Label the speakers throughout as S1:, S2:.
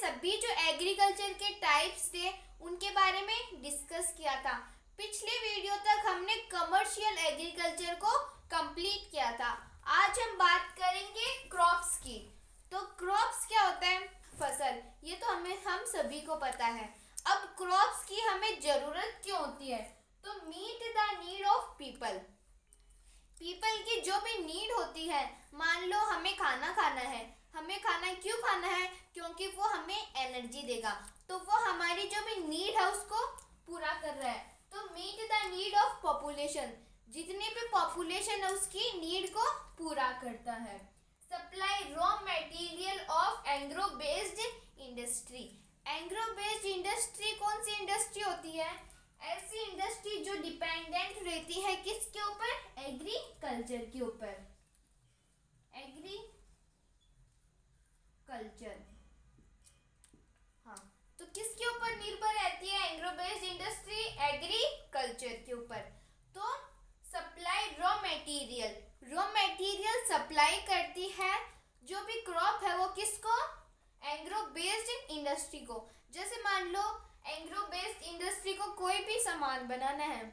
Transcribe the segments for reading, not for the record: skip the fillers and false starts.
S1: सभी जो एग्रीकल्चर के टाइप्स थे उनके बारे में डिस्कस किया था। पिछले वीडियो तक हमने कमर्शियल एग्रीकल्चर को कंप्लीट किया था। आज हम बात करेंगे क्रॉप्स की। तो क्रॉप्स क्या होता है? फसल। ये तो हम सभी को पता है। अब क्रॉप्स की हमें जरूरत क्यों होती है? तो meet the need of people की जो भी नीड होती है। मान लो हमें खाना खाना है, हमें खाना क्यों खाना है? क्योंकि वो हमें एनर्जी देगा। तो वो हमारी जो भी नीड है उसको पूरा कर रहा है। तो meet the need of population, जितनी भी पॉपुलेशन है उसकी नीड को पूरा करता है। Supply raw material of agro based industry. Agro based industry कौन सी इंडस्ट्री होती है? ऐसी इंडस्ट्री जो डिपेंडेंट रहती है किसके ऊपर? एग्रीकल्चर के ऊपर। एग्रीकल्चर, हाँ, तो किसके ऊपर निर्भर रहती है एग्रो बेस्ड इंडस्ट्री? एग्रीकल्चर के ऊपर। तो सप्लाई रॉ मटेरियल सप्लाई करती है जो भी क्रॉप है वो किसको? एग्रो बेस्ड इंडस्ट्री को। जैसे मान लो एग्रो बेस्ड इंडस्ट्री को कोई भी सामान बनाना है,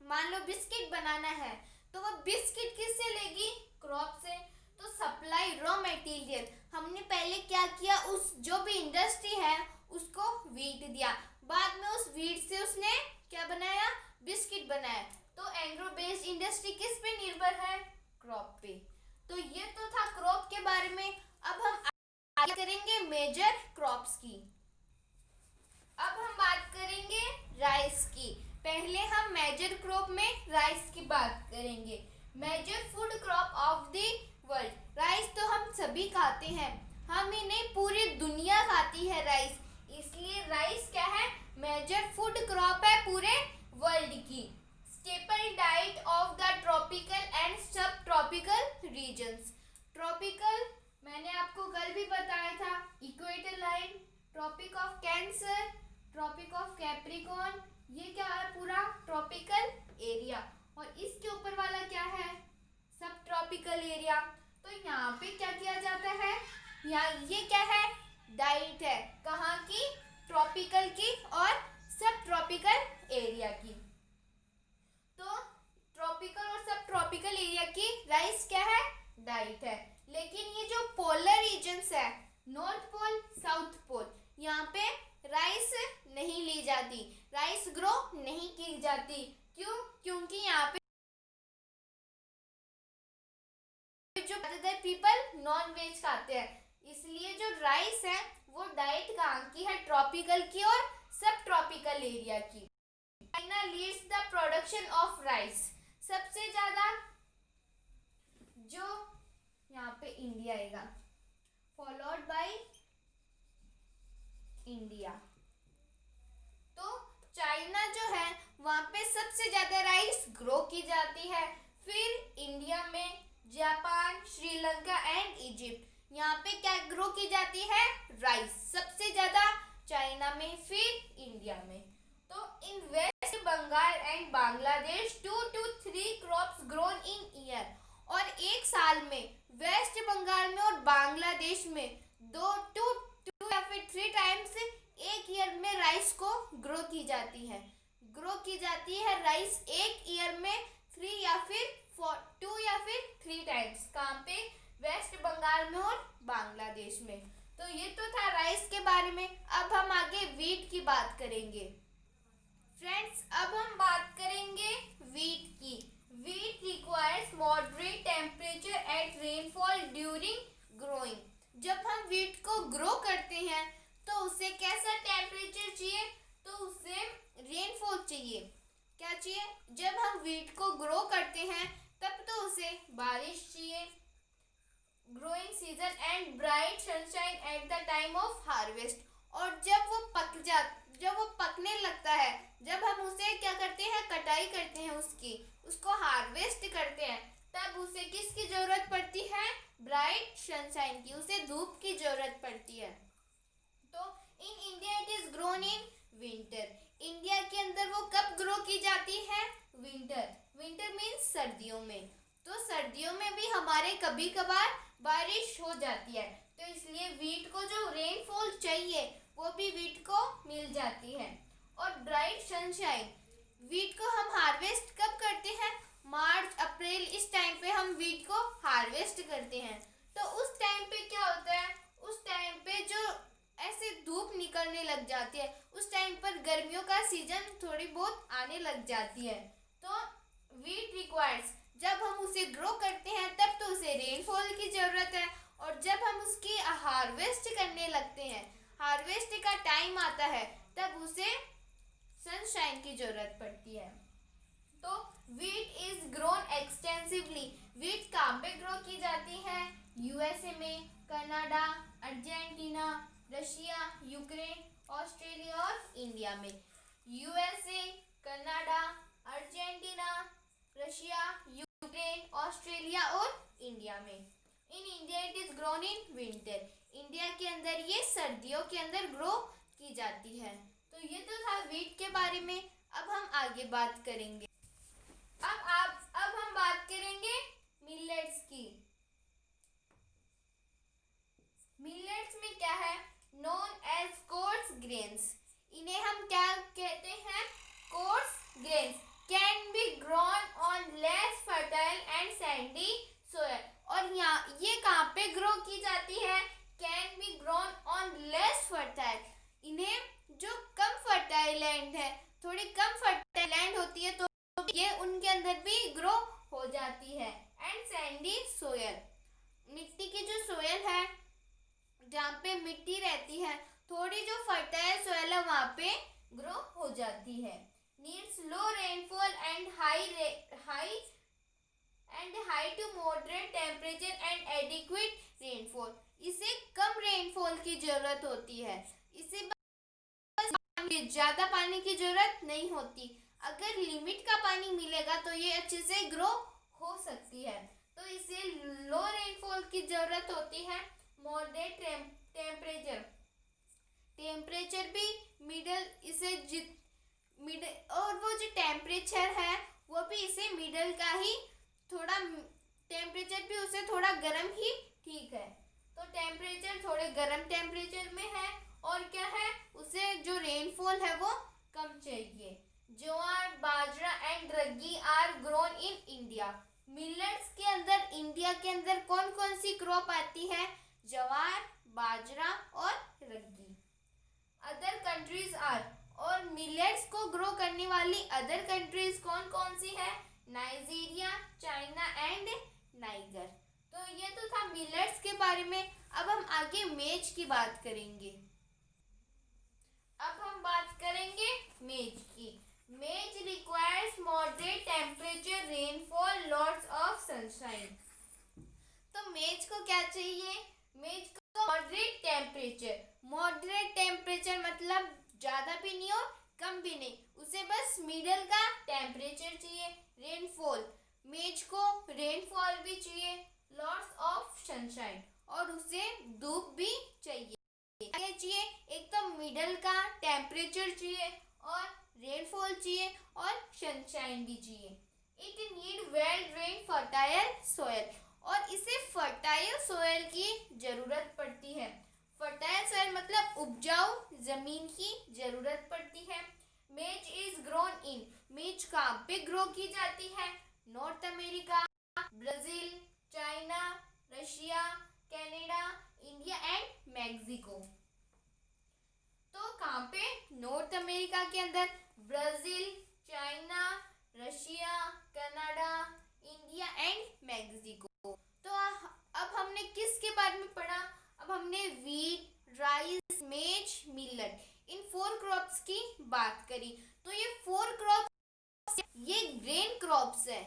S1: मान लो बिस्किट बनाना है, तो वो बिस्किट किससे लेगी? क्रॉप से। तो सप्लाई रॉ मटेरियल, हमने पहले क्या किया, उस जो भी इंडस्ट्री है उसको वीट दिया, बाद में उस वीट से उसने क्या बनाया? बिस्किट बनाया। तो एग्रो बेस्ड इंडस्ट्री किस पे निर्भर है? क्रॉप पे। तो ये तो था क्रॉप के बारे में। अब हम आगे करेंगे मेजर क्रॉप्स की। अब हम बात करेंगे राइस की। पहले हम मेजर क्रॉप में राइस की बात करेंगे। Major food crop of the world. Rice तो हम सभी खाते हैं, हम ही नहीं पूरी दुनिया खाती है राइस, इसलिए राइस क्या है? मेजर फूड क्रॉप है पूरे वर्ल्ड की। Staple diet of the tropical and subtropical regions. Tropical मैंने आपको कल भी बताया था, equator line, tropic of cancer, tropic of Capricorn, ये क्या है? पूरा ट्रॉपिकल एरिया। और इसके ऊपर वाला क्या है? सब ट्रॉपिकल एरिया। तो यहाँ पे क्या किया जाता है? यहाँ ये क्या है? डाइट है। कहाँ की? ट्रॉपिकल की और सब ट्रॉपिकल एरिया की। तो ट्रॉपिकल और सब ट्रॉपिकल एरिया की राइस क्या है? डाइट है। लेकिन ये जो पोलर रीजन्स है, नॉर्थ पोल, साउथ पोल, यहाँ पे राइस नहीं ली जाती, राइस ग्रो नहीं की जाती। क्यों? क्योंकि यहाँ पे जो ज्यादातर पीपल नॉन वेज खाते हैं, इसलिए जो राइस है वो डाइट कहाँ की है? ट्रॉपिकल की और सब ट्रॉपिकल एरिया की। China leads the production of rice. सबसे ज्यादा जो यहाँ पे इंडिया आएगा, फॉलोड बाय इंडिया। तो चाइना जो है वहां पे सबसे ज्यादा राइस ग्रो की जाती है। फिर इंडिया में जापान, श्रीलंका एंड इजिप्ट, यहाँ पे क्या ग्रो की जाती है? राइस सबसे ज्यादा चाइना में, फिर इंडिया में। तो in West Bengal and Bangladesh 2 to 3 crops grown in year. और एक साल में वेस्ट बंगाल में और बांग्लादेश में 2 या फिर 3 टाइम्स एक ईयर में राइस को ग्रो की जाती है। ग्रो की जाती है राइस एक ईयर में 3 या फिर 2 या फिर 3 टाइम्स। कहाँ पे? वेस्ट बंगाल में और बांग्लादेश में। तो ये तो था राइस के बारे में। अब हम आगे वीट की बात करेंगे। फ्रेंड्स, अब हम बात करेंगे वीट की। Wheat requires moderate temperature at rainfall during growing. जब हम वीट को ग्रो करते हैं तो उसे कैसा टेम्परेचर चाहिए? तो उसे रेनफॉल चाहिए। क्या चाहिए? जब हम वीट को ग्रो करते हैं तब तो उसे बारिश चाहिए, growing season and bright sunshine at the time of harvest. और जब वो पकने लगता है, जब हम उसे क्या करते हैं? कटाई करते हैं उसको हार्वेस्ट करते हैं, तब उसे किसकी जरूरत पड़ती है? ब्राइट सनशाइन की, उसे धूप की जरूरत पड़ती है। तो in India it is grown in winter. India के अंदर वो कब ग्रो की जाती है? विंटर। विंटर मीन्स सर्दियों में। तो सर्दियों में भी हमारे कभी कभार बारिश हो जाती है। तो तो इसलिए वीट को जो रेनफॉल चाहिए वो भी वीट को मिल जाती है। और ब्राइट सनशाइन, वीट को हम हार्वेस्ट कब करते हैं? मार्च अप्रैल, इस टाइम पे हम वीट को हार्वेस्ट करते हैं। तो उस टाइम पे क्या होता है, उस टाइम पे जो ऐसे धूप निकलने लग जाती है, उस टाइम पर गर्मियों का सीजन थोड़ी बहुत आने लग जाती है। तो वीट रिक्वायर्स, जब हम उसे ग्रो करते हैं तब तो उसे रेनफॉल की ज़रूरत है, और जब हम उसकी हार्वेस्ट करने लगते हैं, हार्वेस्ट का टाइम आता है, तब उसे सनशाइन की ज़रूरत पड़ती है। तो wheat is grown extensively, wheat कहाँ पे ग्रो की जाती है? यूएसए में, Canada, Argentina, Russia, Ukraine, Australia और इंडिया में। USA, Canada, Argentina, Russia, Ukraine, Australia और इंडिया में। In India it is grown in winter, India के अंदर ये सर्दियों के अंदर ग्रो की जाती है। तो ये तो था वीट के बारे में। अब हम आगे बात करेंगे। अब हम बात करेंगे मिलेट्स की। मिलेट्स में क्या है? नोन एज कोर्स ग्रेन्स, इन्हें हम क्या कहते हैं? Course grains. Can be grown on less fertile and Sandy soil, और यहाँ ये कहाँ पे ग्रो की जाती है? Can be grown on less fertile, इन्हें जो कम फर्टाइल लैंड है, थोड़ी कम फर्टाइल लैंड होती है, तो ये उनके अंदर भी ग्रो हो जाती है। एंड सैंडी सोयल, मिट्टी की जो सोयल है, जहाँ पे मिट्टी रहती है, थोड़ी जो फर्टाइल सोयल है वहाँ पे ग्रो हो जाती है। Needs low rainfall and high to moderate temperature and adequate rainfall, इसे कम रेनफॉल की जरूरत होती है, इसे ज्यादा पानी की जरूरत नहीं होती। अगर लिमिट का पानी मिलेगा तो ये अच्छे से ग्रो हो सकती है। तो इसे लो रेनफॉल की जरूरत होती है। मॉडरेट टेम्परेचर भी मिडल, इसे मिडल, और वो जो टेम्परेचर है वो भी इसे मिडल का ही, थोड़ा टेम्परेचर भी उसे थोड़ा गर्म ही ठीक है। तो टेम्परेचर थोड़े गर्म टेम्परेचर में है, और क्या है, उसे जो रेनफॉल है वो कम चाहिए। Jowar, bajra and ragi are grown in India. Millets के अंदर इंडिया के अंदर कौन कौन सी क्रॉप आती है? ज्वार, बाजरा और रग्गी। अदर कंट्रीज आर, और मिलेट्स को ग्रो करने वाली अदर कंट्रीज कौन कौन सी है? Nigeria, China and Niger. तो ये तो था मिलेट्स के बारे में। अब हम आगे मेज की बात करेंगे। अब हम बात करेंगे मेज की। मेज requires moderate temperature, rainfall, lots of sunshine. तो मेज को क्या चाहिए? मेज को मॉडरेट टेम्परेचर। मॉडरेट टेम्परेचर मतलब ज़्यादा भी नहीं और कम भी नहीं, उसे बस मिडल का टेम्परेचर चाहिए। रेनफॉल, मेज को रेनफॉल भी चाहिए, लॉट्स ऑफ सनशाइन, और उसे धूप भी चाहिए। क्या चाहिए? एक तो मिडल का टेम्परेचर चाहिए, और रेनफॉल चाहिए, और सनशाइन भी चाहिए। It need well drain fertile soil, और इसे फर्टाइल सोयल की जरूरत पड़ती है। फर्टाइल सोयल मतलब उपजाऊ जमीन की जरूरत पड़ती है। मेज इज ग्रोन इन, मेज कहाँ पे ग्रो की जाती है? North America, Brazil, China, Russia, Canada, India and Mexico. तो कहाँ पे? नॉर्थ अमेरिका के अंदर, Brazil, China, Russia, Canada, India and Mexico. तो अब हमने किसके बारे में पढ़ा? अब हमने वीट, राइस, मेज, मिलेट, इन 4 क्रॉप्स की बात करी। तो ये 4 क्रॉप्स, ये ग्रेन क्रॉप्स है।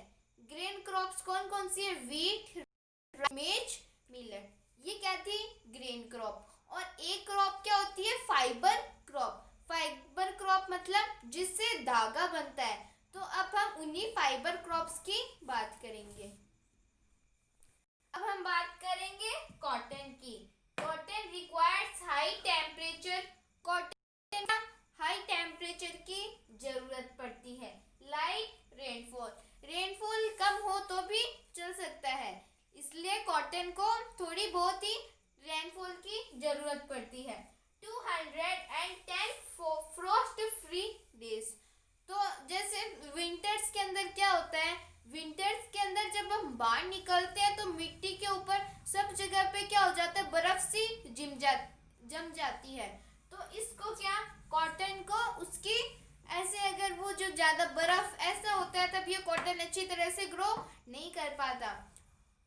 S1: ग्रेन क्रॉप्स कौन कौन सी है? वीट, मेज, मिलेट, ये क्या थी? Grain crop. और एक क्रॉप क्या होती है? Fibre crop. फाइबर क्रॉप मतलब जिससे धागा बनता है। तो अब हम उन्हीं फाइबर क्रॉप्स की बात करेंगे। अब हम बात करेंगे कॉटन की। Cotton requires high temperature, cotton high temperature की जरूरत पड़ती है। लाइट रेनफॉल, रेनफॉल कम हो तो भी चल सकता है, इसलिए कॉटन को थोड़ी बहुत ही रेनफॉल आती है। तो इसको क्या, कॉटन को उसकी ऐसे, अगर वो जो ज़्यादा बर्फ़ ऐसा होता है तब ये कॉटन अच्छी तरह से ग्रो नहीं कर पाता।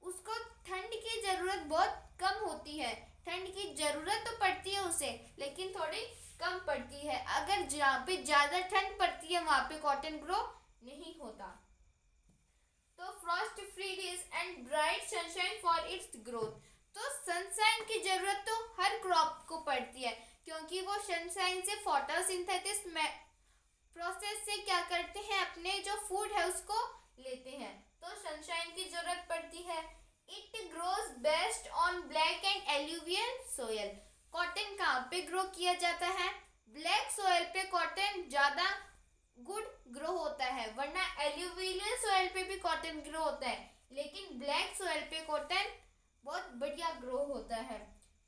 S1: उसको ठंड की ज़रूरत बहुत कम होती है। ठंड की ज़रूरत तो पड़ती है उसे, लेकिन थोड़ी कम पड़ती है। अगर जहाँ पे ज़्यादा ठंड पड़ती है वहाँ पे कॉटन ग्रो नहीं होता। तो Frost free days and bright sunshine for its growth. तो सनशाइन की ज़रूरत तो हर क्रॉप को पड़ती है, क्योंकि वो सनशाइन से फोटोसिंथेसिस प्रोसेस से क्या करते हैं, अपने जो फूड है उसको लेते हैं। तो सनशाइन की जरूरत पड़ती है। It grows best on black and alluvial soil. Cotton कहाँ पे ग्रो किया जाता है? ब्लैक सोयल पे कॉटन ज़्यादा गुड ग्रो होता है, वरना एल्यूवियल सोयल पे भी कॉटन ग्रो होता है, लेकिन ब्लैक सोयल पे कॉटन बहुत बढ़िया ग्रो होता है।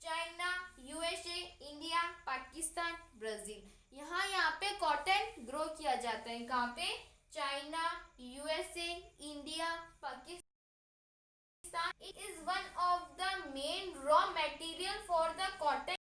S1: China, USA, India, Pakistan, Brazil, यहाँ पे कॉटन ग्रो किया जाता है। कहाँ पे? China, USA, India, Pakistan. It is one of the main raw material for the cotton.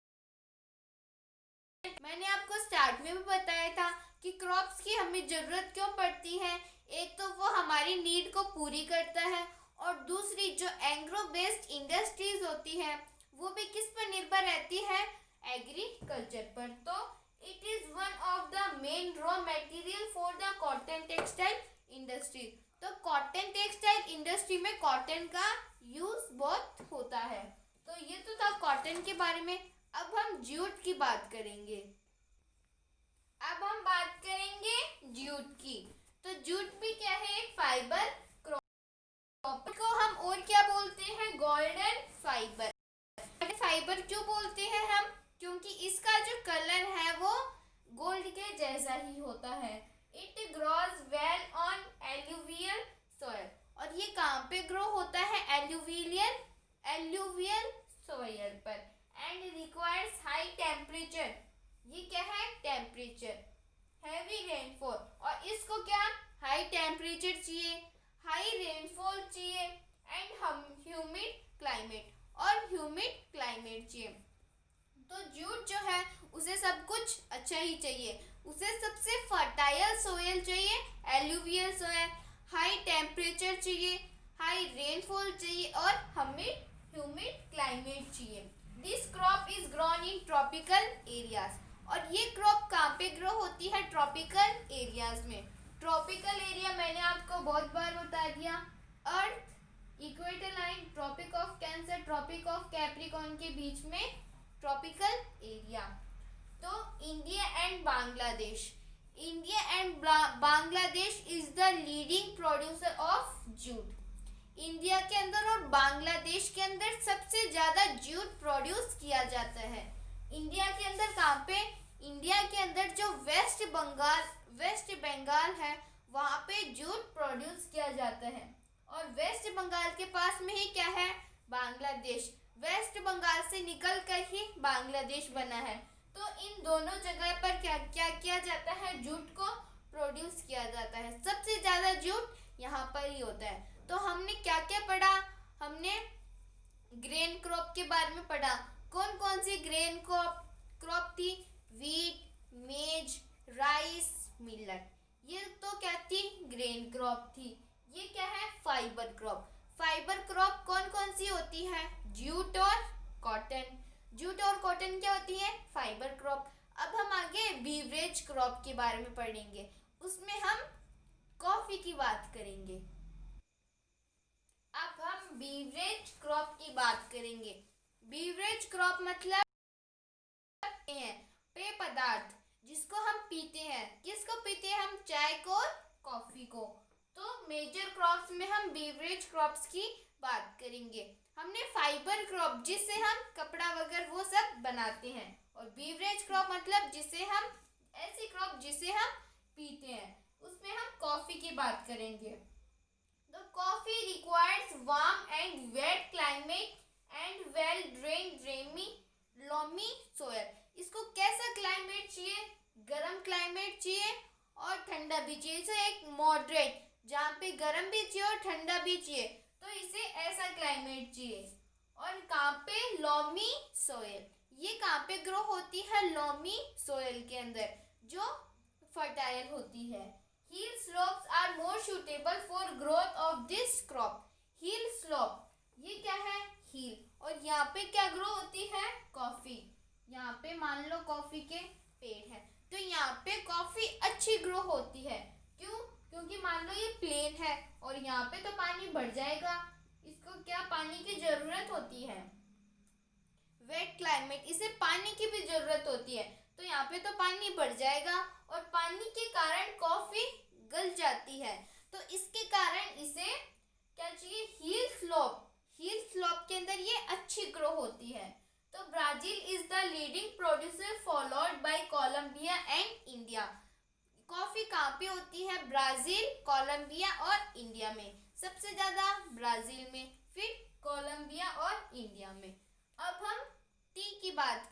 S1: मैंने आपको स्टार्ट में भी बताया था कि क्रॉप्स की हमें ज़रूरत क्यों पड़ती है। एक तो वो हमारी नीड को पूरी करता है, और दूसरी जो एग्रो बेस्ड इंडस्ट्रीज होती है वो भी किस पर निर्भर रहती है? एग्रीकल्चर पर। तो it is one of the main raw material for the cotton textile industry. तो कॉटन टेक्सटाइल इंडस्ट्री में कॉटन का यूज बहुत होता है। तो ये तो था कॉटन के बारे में। अब हम जूट की बात करेंगे। अब हम बात करेंगे जूट की। तो जूट भी क्या है? एक फाइबर क्रॉप को हम और क्या बोलते हैं? Golden fibre. फाइबर क्यों बोलते हैं हम? क्योंकि इसका जो कलर है वो गोल्ड के जैसा ही होता है। It grows well on alluvial soil. और ये कहाँ पे ग्रो होता है? एल्यूवियल सोयल पर। And requires high temperature. ये क्या है? टेम्परेचर। Heavy rainfall. और इसको क्या? हाई टेम्परेचर चाहिए, हाई रेनफॉल चाहिए, एंड ह्यूमिड क्लाइमेट। और ह्यूमिड क्लाइमेट चाहिए। तो जूट जो है उसे सब कुछ अच्छा ही चाहिए। उसे सबसे फर्टाइल सोयल चाहिए, एल्यूवियल सोयल, हाई टेम्परेचर चाहिए, हाई रेनफॉल चाहिए, और ह्यूमिड क्लाइमेट चाहिए। This crop is grown in tropical areas. और ये क्रॉप कहाँ पे ग्रो होती है? ट्रॉपिकल एरियाज में। ट्रॉपिकल एरिया मैंने आपको बहुत बार बता दिया। Earth, equator line, tropic of cancer, tropic of capricorn के बीच में ट्रॉपिकल एरिया। तो India and Bangladesh. India and Bangladesh is the leading producer of jute. India के अंदर और बांग्लादेश के अंदर सबसे ज़्यादा जूट प्रोड्यूस किया जाता है। इंडिया के अंदर कहाँ पे? इंडिया के अंदर जो वेस्ट बंगाल है वहाँ पे जूट प्रोड्यूस किया जाता है। और वेस्ट बंगाल के पास में ही क्या है? बांग्लादेश। वेस्ट बंगाल से निकल कर ही बांग्लादेश बना है। तो इन दोनों जगह पर क्या क्या किया जाता है? जूट को प्रोड्यूस किया जाता है। सबसे ज़्यादा जूट यहाँ पर ही होता है। तो हमने क्या क्या पढ़ा? हमने ग्रेन क्रॉप के बारे में पढ़ा। कौन कौन सी ग्रेन क्रॉप थी? वीट, मेज, राइस, मिलेट। ये तो क्या थी? ग्रेन क्रॉप थी। ये क्या है? Fibre crop. फाइबर क्रॉप कौन कौन सी होती है? जूट और कॉटन। जूट और कॉटन क्या होती है? Fibre crop. अब हम आगे बीवरेज क्रॉप के बारे में पढ़ेंगे। उसमें हम कॉफी की बात करेंगे। अब हम बीवरेज क्रॉप की बात करेंगे। बीवरेज क्रॉप मतलब है पेय पदार्थ जिसको हम पीते हैं। किसको पीते हैं हम? चाय को और कॉफी को। तो मेजर क्रॉप्स में हम बीवरेज क्रॉप्स की बात करेंगे। हमने फाइबर क्रॉप जिससे हम कपड़ा वगैरह वो सब बनाते हैं, और बीवरेज क्रॉप मतलब जिसे हम ऐसी क्रॉप जिसे हम पीते हैं, उसमें हम कॉफी की बात करेंगे। The coffee requires warm and wet climate and well drained loamy soil. इसको कैसा क्लाइमेट चाहिए? गर्म क्लाइमेट चाहिए और ठंडा भी चाहिए। इसे एक मॉडरेट, जहाँ पे गर्म भी चाहिए और ठंडा भी चाहिए, तो इसे ऐसा क्लाइमेट चाहिए। और कहाँ पे? Loamy soil. ये कहाँ पे ग्रो होती है? लॉमी सोयल के अंदर, जो फर्टाइल होती है। Hill slopes are more suitable for growth of this crop. Hill slope, ये क्या है? हिल। और यहाँ पे क्या ग्रो होती है? कॉफी। यहाँ पे मान लो कॉफी के पेड़ है, तो यहाँ पे कॉफी अच्छी ग्रो होती है। क्यों? क्योंकि मान लो ये प्लेन है और यहाँ पे तो पानी बढ़ जाएगा, इसको क्या पानी की जरूरत होती है? वेट क्लाइमेट, इसे पानी की भी जरूरत होती है, तो यहाँ पे तो पानी बढ़ जाएगा और पानी के कारण कॉफी गल जाती है। तो इसके कारण इसे क्या चाहिए? Hill slope. हिल स्लोप के अंदर ये अच्छी ग्रो होती है। तो Brazil is the leading producer followed by Colombia and India. Coffee कहाँ पे होती है? ब्राजील, कोलंबिया और इंडिया में। सबसे ज्यादा ब्राजील में, फिर कोलंबिया और इंडिया में। अब हम टी की बात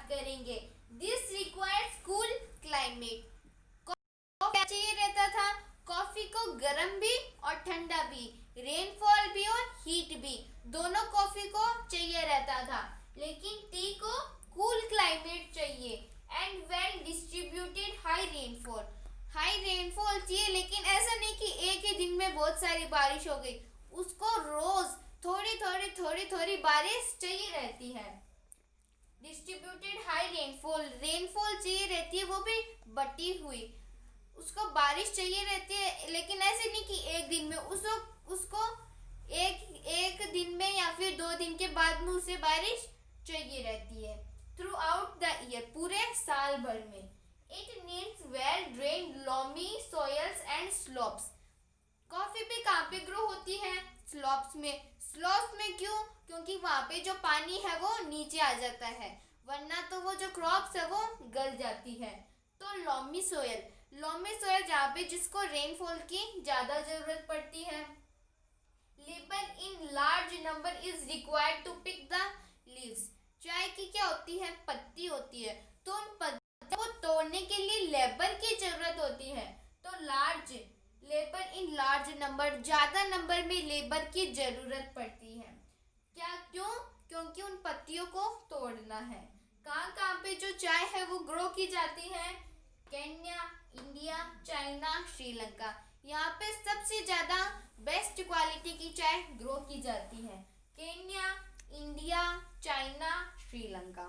S1: करेंगे। This requires cool climate. क्या चाहिए रहता था? कॉफी को गर्म भी और ठंडा भी, रेनफॉल भी और हीट भी, दोनों कॉफी को चाहिए रहता था। लेकिन टी को कूल क्लाइमेट चाहिए and well distributed high rainfall. High rainfall चाहिए, लेकिन ऐसा नहीं कि एक ही दिन में बहुत सारी बारिश हो गई। उसको रोज थोड़ी बारिश चाहिए रहती है। डिस्ट्रीब्यूटेड हाई रेनफॉल, रेनफॉल चाहिए रहती है, वो भी बटी हुई। उसको बारिश चाहिए रहती है, लेकिन ऐसे नहीं कि एक दिन में, उसको एक दिन में या फिर 2 दिन के बाद में उसे बारिश चाहिए रहती है। थ्रू आउट द ईयर, पूरे साल भर में। It needs well drained loamy soils and slopes. Coffee भी कहाँ पे ग्रो होती है? स्लोप्स में। स्लोप्स में क्यों? क्योंकि वहाँ पे जो पानी है वो नीचे आ जाता है, वरना तो वो जो क्रॉप्स है वो गल जाती है। तो लॉमी सोयल जहाँ पे जिसको रेनफॉल की ज्यादा जरूरत पड़ती है। Labour in large number is required to pick the leaves. चाय की क्या होती है? पत्ती होती है, तो उन पत्तियों को तोड़ने के लिए लेबर की जरूरत होती है। तो लेबर इन लार्ज नंबर, ज्यादा नंबर में लेबर की जरूरत पड़ती है। क्या? क्यों? क्योंकि उन पत्तियों को तोड़ना है। कहाँ पे जो चाय है वो ग्रो की जाती है? Kenya, India, China, Sri Lanka. यहाँ पे सबसे ज्यादा बेस्ट क्वालिटी की चाय ग्रो की जाती है। Kenya, India, China, Sri Lanka.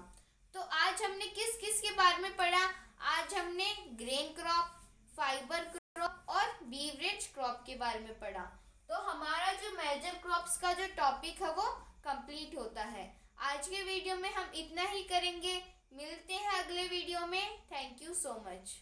S1: तो आज हमने किस किस के बारे में पढ़ा? आज हमने ग्रेन क्रॉप, फाइबर क्रॉप और बीवरेज क्रॉप के बारे में पढ़ा। तो हमारा जो मेजर क्रॉप्स का जो टॉपिक है वो कंप्लीट होता है। आज के वीडियो में हम इतना ही करेंगे। मिलते हैं अगले वीडियो में। Thank you so much.